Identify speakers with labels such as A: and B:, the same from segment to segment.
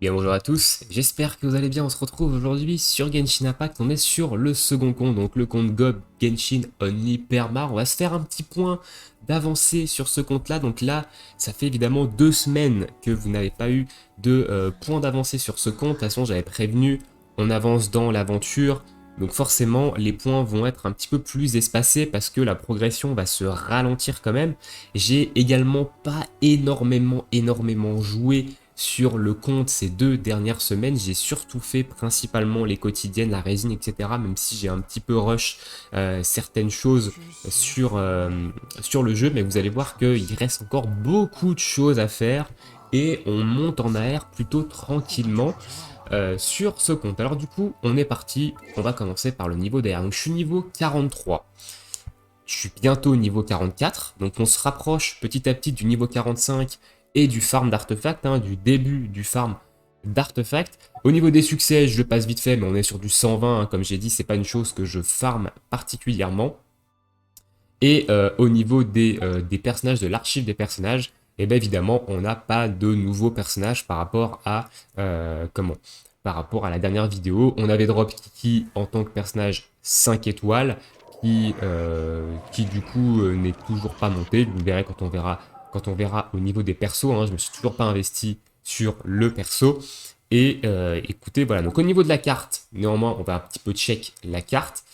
A: Bien bonjour à tous, j'espère que vous allez bien, on se retrouve aujourd'hui sur Genshin Impact, on est sur le second compte, donc le compte GOB Genshin Only Perma, on va se faire un petit point d'avancée sur ce compte là, donc là ça fait évidemment 2 semaines que vous n'avez pas eu de point d'avancée sur ce compte, de toute façon j'avais prévenu, on avance dans l'aventure, donc forcément les points vont être un petit peu plus espacés parce que la progression va se ralentir quand même. J'ai également pas énormément joué sur le compte ces 2 dernières semaines. J'ai surtout fait principalement les quotidiennes, la résine, etc. Même si j'ai un petit peu rush certaines choses sur le jeu. Mais vous allez voir qu'il reste encore beaucoup de choses à faire. Et on monte en AR plutôt tranquillement sur ce compte. Alors du coup, on est parti. On va commencer par le niveau d'AR. Donc je suis niveau 43. Je suis bientôt au niveau 44, donc on se rapproche petit à petit du niveau 45 et du farm d'artefacts, hein, du début du farm d'artefacts. Au niveau des succès, je le passe vite fait, mais on est sur du 120, hein, comme j'ai dit, c'est pas une chose que je farm particulièrement. Et au niveau des personnages, de l'archive des personnages, et bien évidemment, on n'a pas de nouveaux personnages par rapport à par rapport à la dernière vidéo. On avait drop Kiki en tant que personnage 5 étoiles, qui du coup n'est toujours pas monté. Vous verrez quand on verra au niveau des persos. Hein, je me suis toujours pas investi sur le perso. Et écoutez, voilà. Donc au niveau de la carte, néanmoins, on va un petit peu check la carte.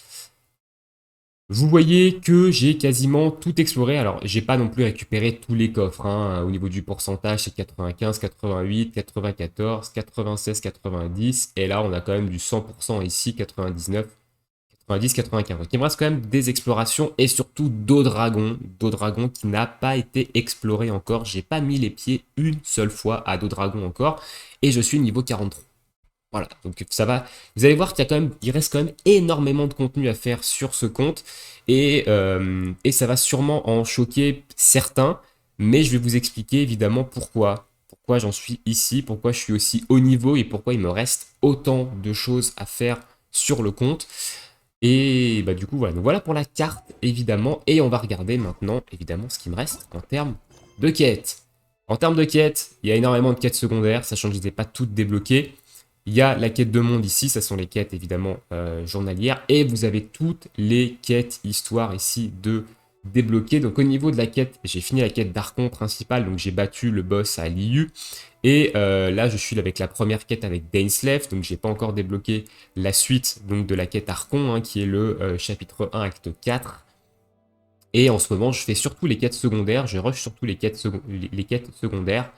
A: Vous voyez que j'ai quasiment tout exploré. Alors, j'ai pas non plus récupéré tous les coffres, hein. Au niveau du pourcentage, c'est 95, 88, 94, 96, 90. Et là, on a quand même du 100% ici, 99, 90, 95. Donc, il me reste quand même des explorations et surtout d'Eau-Dragon. D'Eau-Dragon qui n'a pas été exploré encore. J'ai pas mis les pieds une seule fois à d'Eau-Dragon encore. Et je suis niveau 43. Voilà, donc ça va. Vous allez voir qu'il y a quand même, il reste quand même énormément de contenu à faire sur ce compte et ça va sûrement en choquer certains, mais je vais vous expliquer évidemment pourquoi j'en suis ici, pourquoi je suis aussi haut niveau et pourquoi il me reste autant de choses à faire sur le compte. Et bah du coup voilà, donc voilà pour la carte évidemment, et on va regarder maintenant évidemment ce qui me reste en termes de quêtes. En termes de quêtes, il y a énormément de quêtes secondaires, sachant que je ne les ai pas toutes débloquées. Il y a la quête de monde ici, ça sont les quêtes évidemment journalières, et vous avez toutes les quêtes histoire ici de débloquer. Donc au niveau de la quête, j'ai fini la quête d'Archon principale, donc j'ai battu le boss à Liu, et là je suis avec la première quête avec Dainsleif, donc j'ai pas encore débloqué la suite donc, de la quête Archon, hein, qui est le chapitre 1, acte 4. Et en ce moment, je fais surtout les quêtes secondaires, je rush surtout les quêtes secondaires.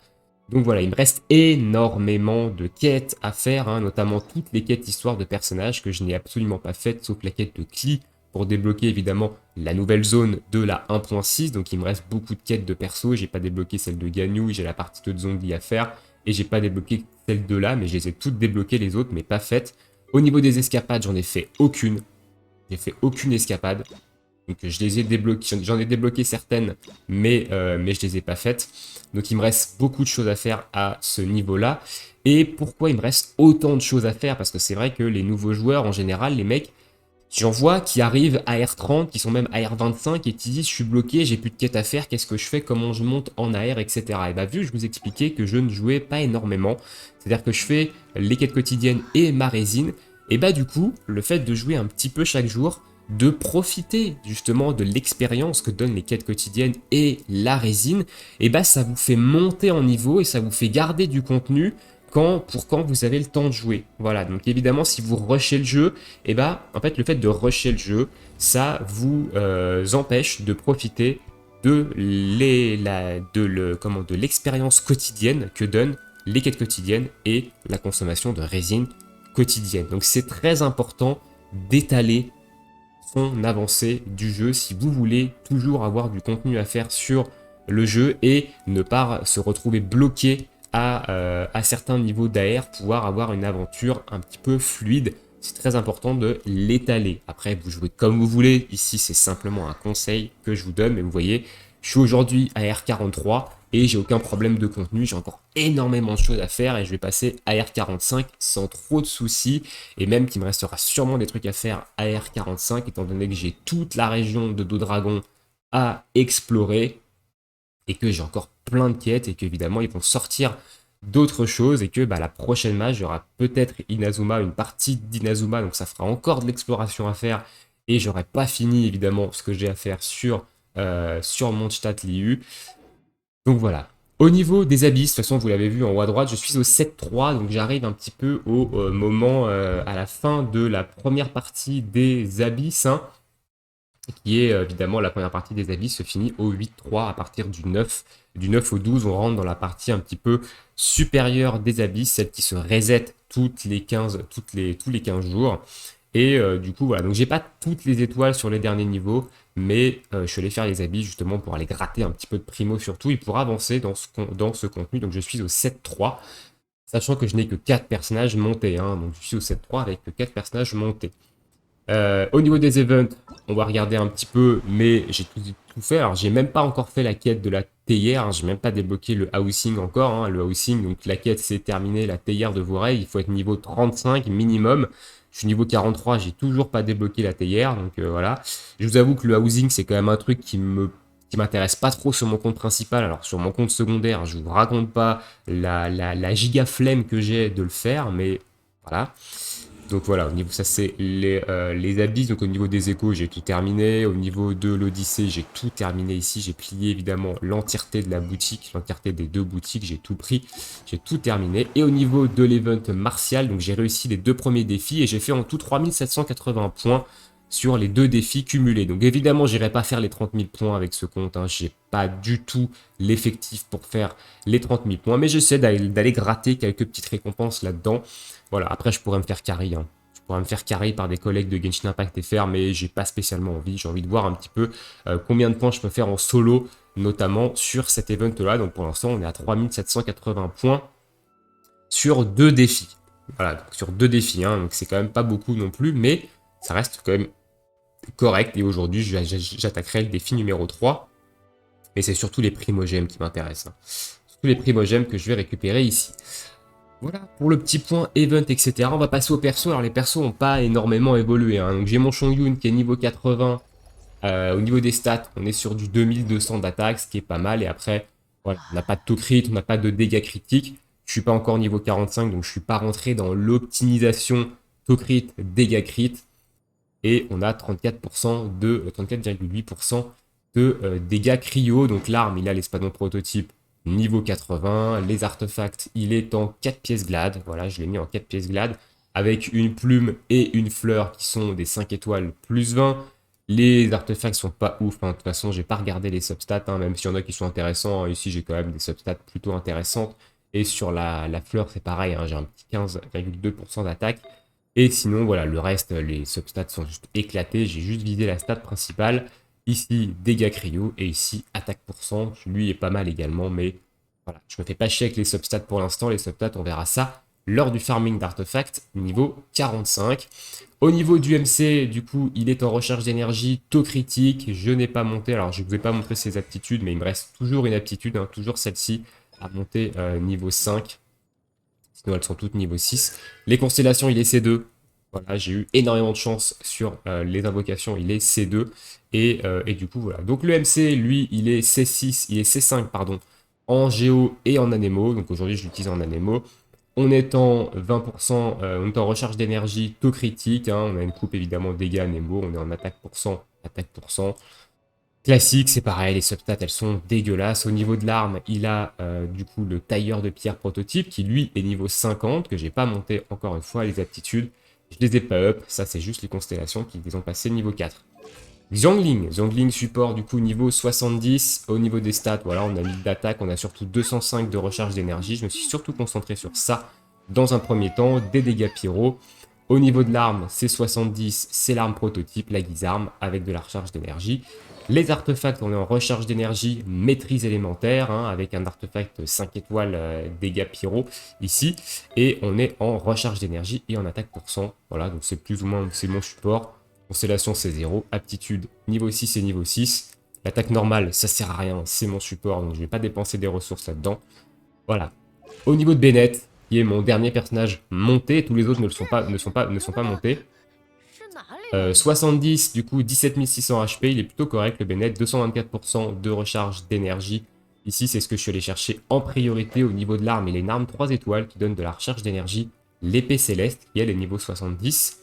A: Donc voilà, il me reste énormément de quêtes à faire, hein, notamment toutes les quêtes histoire de personnages que je n'ai absolument pas faites, sauf la quête de Klee, pour débloquer évidemment la nouvelle zone de la 1.6. Donc il me reste beaucoup de quêtes de perso, j'ai pas débloqué celle de Ganyu, j'ai la partie de zombie à faire, et j'ai pas débloqué celle de là, mais je les ai toutes débloquées les autres, mais pas faites. Au niveau des escapades, j'en ai fait aucune. J'ai fait aucune escapade. Donc je les ai débloquées, j'en ai débloqué certaines, mais je les ai pas faites. Donc il me reste beaucoup de choses à faire à ce niveau-là. Et pourquoi il me reste autant de choses à faire? Parce que c'est vrai que les nouveaux joueurs, en général, les mecs, j'en vois qui arrivent à R30, qui sont même à R25 et qui disent je suis bloqué, j'ai plus de quête à faire, qu'est-ce que je fais, comment je monte en AR, etc. Et bah vu, je vous expliquais que je ne jouais pas énormément, c'est-à-dire que je fais les quêtes quotidiennes et ma résine, et bah du coup, le fait de jouer un petit peu chaque jour, de profiter justement de l'expérience que donnent les quêtes quotidiennes et la résine, et bah ça vous fait monter en niveau et ça vous fait garder du contenu pour quand vous avez le temps de jouer. Voilà, donc évidemment si vous rushez le jeu, et bah en fait le fait de rusher le jeu, ça vous empêche de profiter de l'expérience quotidienne que donnent les quêtes quotidiennes et la consommation de résine quotidienne. Donc c'est très important d'étaler son avancée du jeu si vous voulez toujours avoir du contenu à faire sur le jeu et ne pas se retrouver bloqué à certains niveaux d'AR, pouvoir avoir une aventure un petit peu fluide. C'est très important de l'étaler. Après, vous jouez comme vous voulez. Ici, c'est simplement un conseil que je vous donne. Mais vous voyez, je suis aujourd'hui à R43 et j'ai aucun problème de contenu. J'ai encore énormément de choses à faire et je vais passer à R45 sans trop de soucis. Et même qu'il me restera sûrement des trucs à faire à R45 étant donné que j'ai toute la région de Dragon à explorer et que j'ai encore plein de quêtes et qu'évidemment ils vont sortir d'autres choses et que la prochaine match, il y aura peut-être Inazuma, une partie d'Inazuma, donc ça fera encore de l'exploration à faire et j'aurai pas fini évidemment ce que j'ai à faire sur Mondstadt Liu. Donc voilà. Au niveau des abysses, de toute façon vous l'avez vu en haut à droite, je suis au 7-3, donc j'arrive un petit peu au moment, à la fin de la première partie des abysses, hein, qui est évidemment la première partie des abysses se finit au 8-3 à partir du 9. Du 9 au 12, on rentre dans la partie un petit peu supérieure des abysses, celle qui se reset tous les 15 jours. Et du coup, voilà. Donc, j'ai pas toutes les étoiles sur les derniers niveaux, mais je suis allé faire les abysses justement pour aller gratter un petit peu de primo surtout et pour avancer dans ce contenu. Donc, je suis au 7-3, sachant que je n'ai que 4 personnages montés, hein. Donc, je suis au 7-3 avec que 4 personnages montés. Au niveau des events, on va regarder un petit peu, mais j'ai tout fait. Alors, j'ai même pas encore fait la quête de la théière, hein, j'ai même pas débloqué le housing encore, hein, le housing, donc la quête c'est terminé, la théière de Vorey, il faut être niveau 35 minimum. Je suis niveau 43, j'ai toujours pas débloqué la théière, donc voilà. Je vous avoue que le housing c'est quand même un truc qui m'intéresse pas trop sur mon compte principal. Alors sur mon compte secondaire, je vous raconte pas la giga flemme que j'ai de le faire, mais voilà. Donc voilà, au niveau ça c'est les abysses, donc au niveau des échos j'ai tout terminé, au niveau de l'Odyssée j'ai tout terminé ici, j'ai plié évidemment l'entièreté de la boutique, l'entièreté des 2 boutiques, j'ai tout pris, j'ai tout terminé. Et au niveau de l'event martial, donc j'ai réussi les 2 premiers défis et j'ai fait en tout 3780 points sur les 2 défis cumulés. Donc évidemment j'irai pas faire les 30 000 points avec ce compte, hein, j'ai pas du tout l'effectif pour faire les 30 000 points, mais j'essaie d'aller gratter quelques petites récompenses là-dedans. Voilà, après je pourrais me faire carry, hein. Je pourrais me faire carry par des collègues de Genshin Impact FR, mais j'ai pas spécialement envie. J'ai envie de voir un petit peu combien de points je peux faire en solo, notamment sur cet event-là. Donc pour l'instant, on est à 3780 points sur 2 défis. Voilà, donc sur 2 défis, hein, donc c'est quand même pas beaucoup non plus, mais ça reste quand même correct. Et aujourd'hui, j'attaquerai le défi numéro 3. Mais c'est surtout les primogèmes qui m'intéressent, hein. Surtout les primogèmes que je vais récupérer ici. Voilà, pour le petit point event, etc. On va passer aux persos. Alors les persos n'ont pas énormément évolué, hein. Donc j'ai mon Chongyun qui est niveau 80. Au niveau des stats, on est sur du 2200 d'attaque, ce qui est pas mal. Et après, voilà, on n'a pas de taux crit, on n'a pas de dégâts critiques. Je suis pas encore niveau 45, donc je suis pas rentré dans l'optimisation taux crit, dégâts crit. Et on a 34,8% de dégâts cryo. Donc l'arme, il a l'espadon prototype niveau 80. Les artefacts, il est en 4 pièces glades. Voilà, je l'ai mis en 4 pièces glades. Avec une plume et une fleur qui sont des 5 étoiles plus 20. Les artefacts sont pas ouf, hein. De toute façon, j'ai pas regardé les substats, hein, même s'il y en a qui sont intéressants. Ici, j'ai quand même des substats plutôt intéressantes. Et sur la fleur, c'est pareil, hein, j'ai un petit 15,2% d'attaque. Et sinon, voilà, le reste, les substats sont juste éclatés. J'ai juste visé la stat principale. Ici, dégâts cryo. Et ici, attaque %. Lui est pas mal également, mais voilà, je me fais pas chier avec les substats pour l'instant. Les substats, on verra ça lors du farming d'artefacts niveau 45. Au niveau du MC, du coup, il est en recherche d'énergie, taux critique. Je n'ai pas monté, alors je ne vous ai pas montré ses aptitudes, mais il me reste toujours une aptitude, hein, toujours celle-ci, à monter niveau 5. Sinon, elles sont toutes niveau 6. Les constellations, il est C2. Voilà, j'ai eu énormément de chance sur les invocations, il est C2. Et du coup, voilà. Donc le MC, lui, il est C6, il est C5, pardon, en Géo et en Anémo. Donc aujourd'hui, je l'utilise en Anémo. On est en 20%, on est en recharge d'énergie, taux critique, hein, on a une coupe évidemment dégâts Anémo, on est en attaque %, attaque %. Classique, c'est pareil, les substats elles sont dégueulasses. Au niveau de l'arme, il a du coup le tailleur de pierre prototype qui lui est niveau 50, que j'ai pas monté encore une fois. Les aptitudes, je les ai pas up, ça c'est juste les constellations qui les ont passées niveau 4. Xiangling support du coup niveau 70. Au niveau des stats, voilà, on a 1000 d'attaque, on a surtout 205 de recharge d'énergie. Je me suis surtout concentré sur ça dans un premier temps, des dégâts pyro. Au niveau de l'arme, c'est 70, c'est l'arme prototype, la guisarme, avec de la recharge d'énergie. Les artefacts, on est en recharge d'énergie, maîtrise élémentaire, hein, avec un artefact 5 étoiles dégâts pyro ici. Et on est en recharge d'énergie et en attaque %. Voilà, donc c'est plus ou moins c'est mon support. Constellation c'est 0, aptitude niveau 6 et niveau 6. L'attaque normale, ça sert à rien, c'est mon support, donc je ne vais pas dépenser des ressources là-dedans. Voilà. Au niveau de Bennett, qui est mon dernier personnage monté, tous les autres ne sont pas montés. 70, du coup 17 600 HP, il est plutôt correct le Bennett, 224% de recharge d'énergie Ici, c'est ce que je suis allé chercher en priorité au niveau de l'arme. Il a une arme 3 étoiles qui donne de la recherche d'énergie. L'épée céleste, qui elle est niveau 70.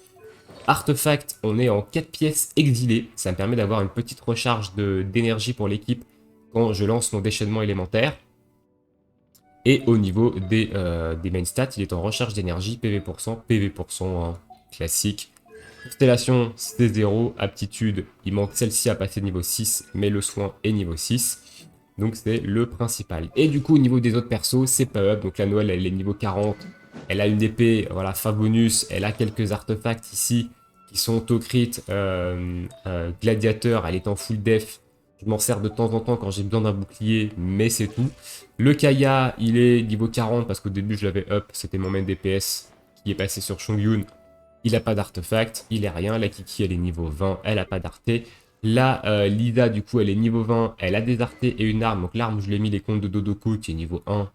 A: Artefact, on est en 4 pièces exilées. Ça me permet d'avoir une petite recharge d'énergie pour l'équipe quand je lance mon déchaînement élémentaire. Et au niveau des main stats, il est en recherche d'énergie, PV%, hein, classique. Constellation, c'est 0. Aptitude, il manque celle-ci à passer niveau 6, mais le soin est niveau 6. Donc c'est le principal. Et du coup, au niveau des autres persos, c'est pas up. Donc la Noël, elle est niveau 40. Elle a une épée, voilà, fin bonus. Elle a quelques artefacts ici qui sont auto-crit. Gladiateur, elle est en full def. Je m'en sers de temps en temps quand j'ai besoin d'un bouclier, mais c'est tout. Le Kaya, il est niveau 40 parce qu'au début je l'avais up. C'était mon main DPS qui est passé sur Chongyun. Il n'a pas d'artefact, il est rien. La Kiki, elle est niveau 20, elle n'a pas d'arté. La Lida, du coup, elle est niveau 20, elle a des artés et une arme. Donc l'arme, je l'ai mis les comptes de Dodoku, qui est niveau 1.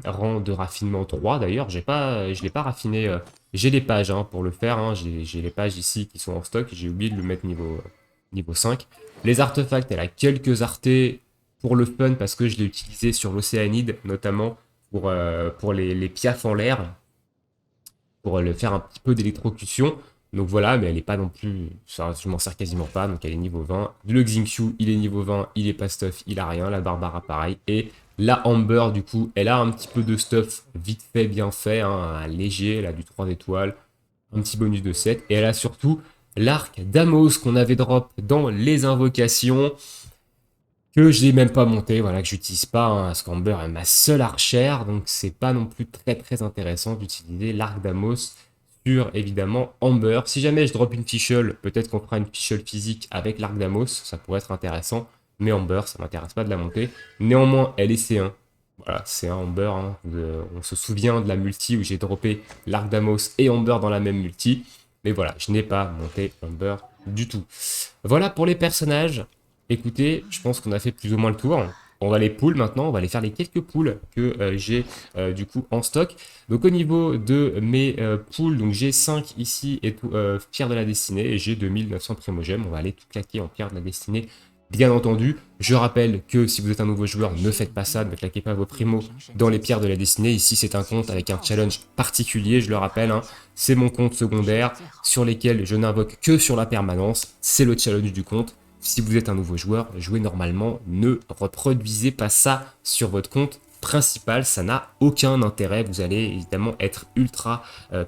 A: Rang de raffinement 3, d'ailleurs. Je ne l'ai pas raffiné. J'ai les pages hein, pour le faire. Hein. J'ai les pages ici qui sont en stock. J'ai oublié de le mettre niveau 5. Les artefacts, elle a quelques artés pour le fun, parce que je l'ai utilisé sur l'Océanide, notamment pour les piafs en l'air, pour le faire un petit peu d'électrocution. Donc voilà, mais elle n'est pas non plus, ça, je m'en sers quasiment pas, donc elle est niveau 20. Le Xingqiu, il est niveau 20, il est pas stuff, il a rien. La Barbara, pareil. Et la Amber, du coup, elle a un petit peu de stuff vite fait, bien fait, hein, un léger, elle a du 3 étoiles, un petit bonus de 7. Et elle a surtout l'arc d'Amos qu'on avait drop dans les invocations, que je n'ai même pas monté, voilà, que j'utilise pas, hein, parce qu'Amber est ma seule archère, donc c'est pas non plus très intéressant d'utiliser l'arc d'Amos sur, évidemment, Amber. Si jamais je drop une fichole, peut-être qu'on fera une fichole physique avec l'arc d'Amos, ça pourrait être intéressant, mais Amber, ça m'intéresse pas de la monter. Néanmoins, elle est C1, voilà, C1 Amber, hein, on se souvient de la multi où j'ai droppé l'arc d'Amos et Amber dans la même multi, mais voilà, je n'ai pas monté Amber du tout. Voilà pour les personnages. Écoutez, je pense qu'on a fait plus ou moins le tour. On va les pull maintenant, on va aller faire les quelques pulls que j'ai du coup en stock. Donc au niveau de mes pulls, donc j'ai 5 ici et tout, pierre de la destinée, et j'ai 2900 primogèmes. On va aller tout claquer en pierre de la destinée, bien entendu. Je rappelle que si vous êtes un nouveau joueur, ne faites pas ça, ne claquez pas vos primos dans les pierres de la destinée. Ici c'est un compte avec un challenge particulier, je le rappelle, hein. C'est mon compte secondaire sur lesquels je n'invoque que sur la permanence. C'est le challenge du compte. Si vous êtes un nouveau joueur, jouez normalement, ne reproduisez pas ça sur votre compte principal, ça n'a aucun intérêt, vous allez évidemment être ultra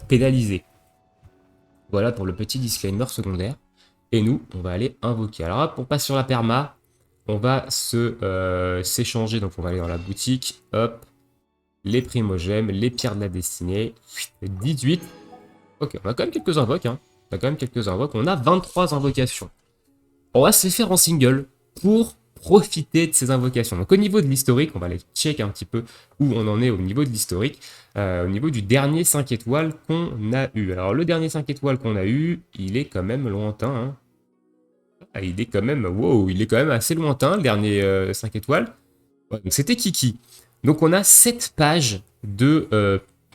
A: pénalisé. Voilà pour le petit disclaimer secondaire. Et nous, on va aller invoquer. Alors hop, on passe sur la perma, on va s'échanger, donc on va aller dans la boutique, hop, les primogèmes, les pierres de la destinée, 18. Ok, on a quand même quelques invoques, hein. On a 23 invocations. On va se faire en single pour profiter de ces invocations. Donc au niveau de l'historique, on va aller check un petit peu où on en est au niveau de l'historique, au niveau du dernier 5 étoiles qu'on a eu. Alors le dernier 5 étoiles qu'on a eu, il est quand même lointain. Hein. Ah, il est quand même, wow, il est quand même assez lointain, le dernier 5 étoiles. Ouais, donc c'était Kiki. Donc on a 7 pages de...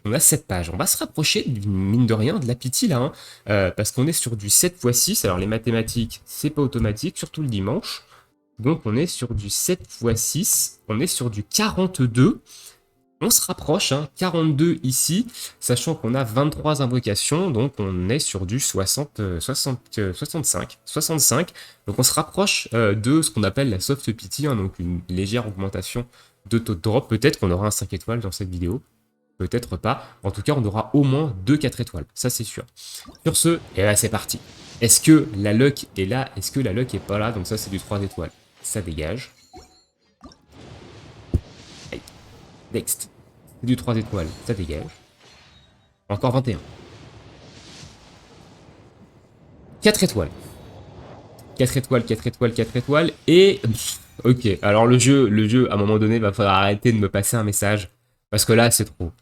A: on a 7 pages. On va se rapprocher, mine de rien, de la pitié là, hein, parce qu'on est sur du 7 x 6. Alors les mathématiques, c'est pas automatique, surtout le dimanche. Donc on est sur du 7 x 6. On est sur du 42. On se rapproche, hein, 42 ici, sachant qu'on a 23 invocations, donc on est sur du 65. Donc on se rapproche de ce qu'on appelle la soft pity, hein, donc une légère augmentation de taux de drop. Peut-être qu'on aura un 5 étoiles dans cette vidéo. Peut-être pas. En tout cas, on aura au moins 2 4 étoiles. Ça, c'est sûr. Sur ce, et là, c'est parti. Est-ce que la luck est là? Est-ce que la luck est pas là? Donc ça, c'est du 3 étoiles. Ça dégage. Hey. Next. C'est du 3 étoiles. Ça dégage. Encore 21. 4 étoiles. 4 étoiles, 4 étoiles, 4 étoiles. Et... ok. Alors le jeu, à un moment donné, va falloir arrêter de me passer un message. Parce que là, c'est trop.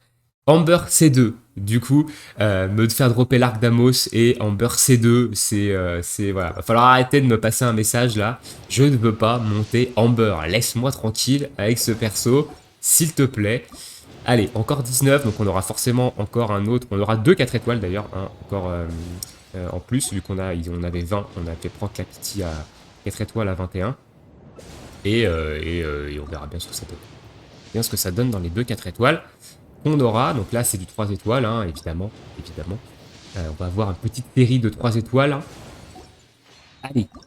A: Amber C2, du coup, me faire dropper l'arc d'Amos et Amber C2, c'est voilà. Va falloir arrêter de me passer un message là. Je ne veux pas monter Amber. Laisse-moi tranquille avec ce perso, s'il te plaît. Allez, encore 19, donc on aura forcément encore un autre. On aura 2 4 étoiles d'ailleurs, hein, encore en plus, vu qu'on avait 20, on a fait prendre la pitié à 4 étoiles à 21. Et on verra bien ce que ça donne. Bien ce que ça donne dans les deux 4 étoiles qu'on aura. Donc là, c'est du 3 étoiles, hein, évidemment. Évidemment. On va avoir une petite série de 3 étoiles. Hein. Allez. On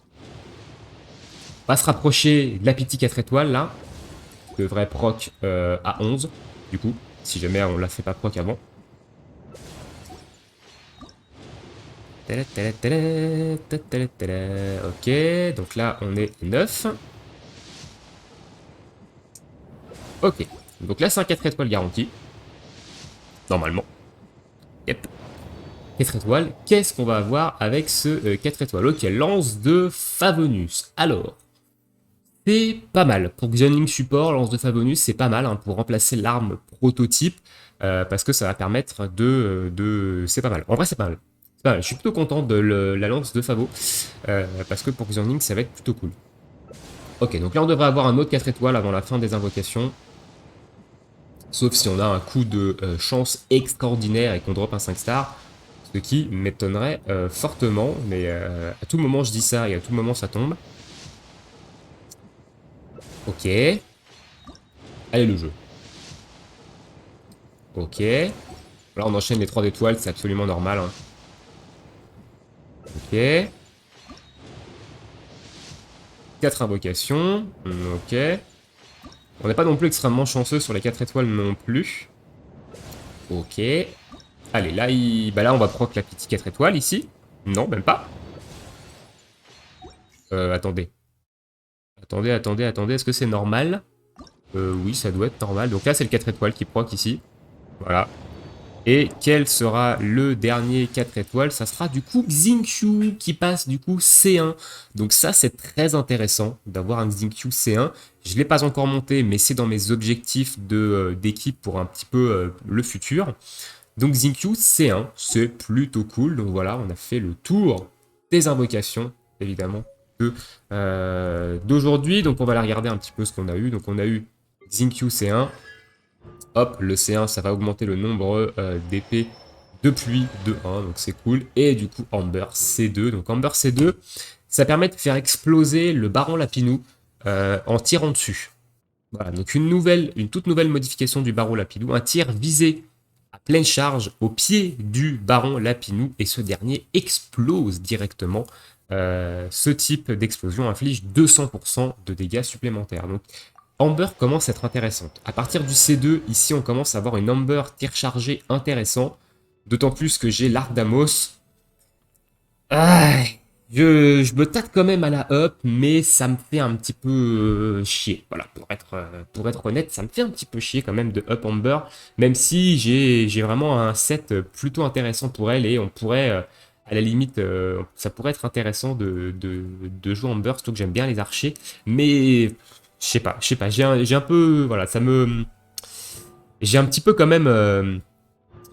A: va se rapprocher de la petite 4 étoiles, là. Le vrai proc à 11, du coup. Si jamais on la fait pas proc avant. Ok, donc là, on est 9. Ok. Donc là, c'est un 4 étoiles garanti. Normalement. Yep. 4 étoiles. Qu'est-ce qu'on va avoir avec ce 4 étoiles? Ok, lance de Favonius. Alors, c'est pas mal. Pour Xioning Support, lance de Favonius, c'est pas mal hein, pour remplacer l'arme prototype. Parce que ça va permettre de... C'est pas mal. En vrai, c'est pas mal. Pas mal. Je suis plutôt content de la lance de Favo. Parce que pour Xioning, ça va être plutôt cool. Ok, donc là, on devrait avoir un autre 4 étoiles avant la fin des invocations. Sauf si on a un coup de chance extraordinaire et qu'on drop un 5 star. Ce qui m'étonnerait fortement. Mais à tout moment, je dis ça et à tout moment, ça tombe. Ok. Allez, le jeu. Ok. Là, on enchaîne les 3 étoiles, c'est absolument normal. Hein. Ok. 4 invocations. Ok. On n'est pas non plus extrêmement chanceux sur les 4 étoiles non plus. Ok. Allez, là, là on va proc la petite 4 étoiles ici. Non, même pas. Attendez. Attendez. Est-ce que c'est normal? Oui, ça doit être normal. Donc là, c'est le 4 étoiles qui proc ici. Voilà. Et quel sera le dernier 4 étoiles? Ça sera du coup Xingqiu qui passe du coup C1. Donc ça c'est très intéressant d'avoir un Xingqiu C1. Je ne l'ai pas encore monté mais c'est dans mes objectifs d'équipe pour un petit peu le futur. Donc Xingqiu C1 c'est plutôt cool. Donc voilà on a fait le tour des invocations évidemment d'aujourd'hui. Donc on va la regarder un petit peu ce qu'on a eu. Donc on a eu Xingqiu C1. Hop, le C1, ça va augmenter le nombre d'épées depuis de 1, donc c'est cool. Et du coup, Amber C2. Donc Amber C2, ça permet de faire exploser le Baron Lapinou en tirant dessus. Voilà, donc une toute nouvelle modification du Baron Lapinou. Un tir visé à pleine charge au pied du Baron Lapinou et ce dernier explose directement. Ce type d'explosion inflige 200% de dégâts supplémentaires. Donc Amber commence à être intéressante. À partir du C2, ici, on commence à avoir une Amber tir chargé intéressant. D'autant plus que j'ai l'arc d'Amos. Ah, je me tâte quand même à la up, mais ça me fait un petit peu chier. Voilà, pour être honnête, ça me fait un petit peu chier quand même de up Amber. Même si j'ai vraiment un set plutôt intéressant pour elle et on pourrait... à la limite, ça pourrait être intéressant de jouer Amber, surtout que j'aime bien les archers. Mais je sais pas, j'ai un peu, voilà, j'ai un petit peu quand même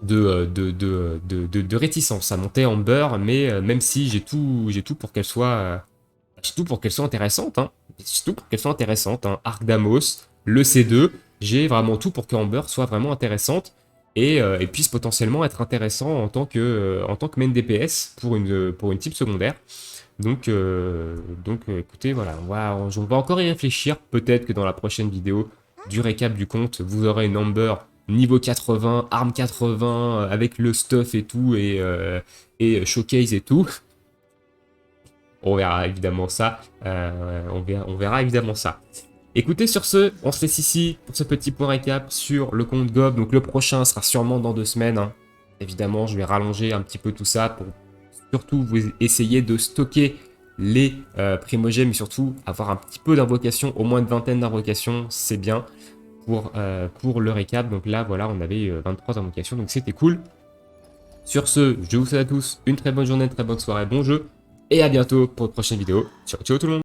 A: de réticence à monter Amber, mais même si j'ai tout pour qu'elle soit, intéressante, hein, j'ai tout pour qu'elle soit intéressante, hein, Arc d'Amos, le C2, j'ai vraiment tout pour que Amber soit vraiment intéressante et puisse potentiellement être intéressant en tant que main DPS pour une type secondaire. Donc écoutez, voilà, on va encore y réfléchir. Peut-être que dans la prochaine vidéo du récap du compte, vous aurez une Amber niveau 80, arme 80, avec le stuff et tout, et showcase et tout. On verra évidemment ça. On verra évidemment ça. Écoutez, sur ce, on se laisse ici pour ce petit point récap sur le compte Gob. Donc le prochain sera sûrement dans 2 semaines. Hein. Évidemment, je vais rallonger un petit peu tout ça pour surtout vous essayer de stocker les primogènes, mais surtout avoir un petit peu d'invocations, au moins une vingtaine d'invocations, c'est bien pour le récap. Donc là, voilà, on avait 23 invocations, donc c'était cool. Sur ce, je vous souhaite à tous une très bonne journée, une très bonne soirée, bon jeu, et à bientôt pour une prochaine vidéo. Ciao, ciao tout le monde!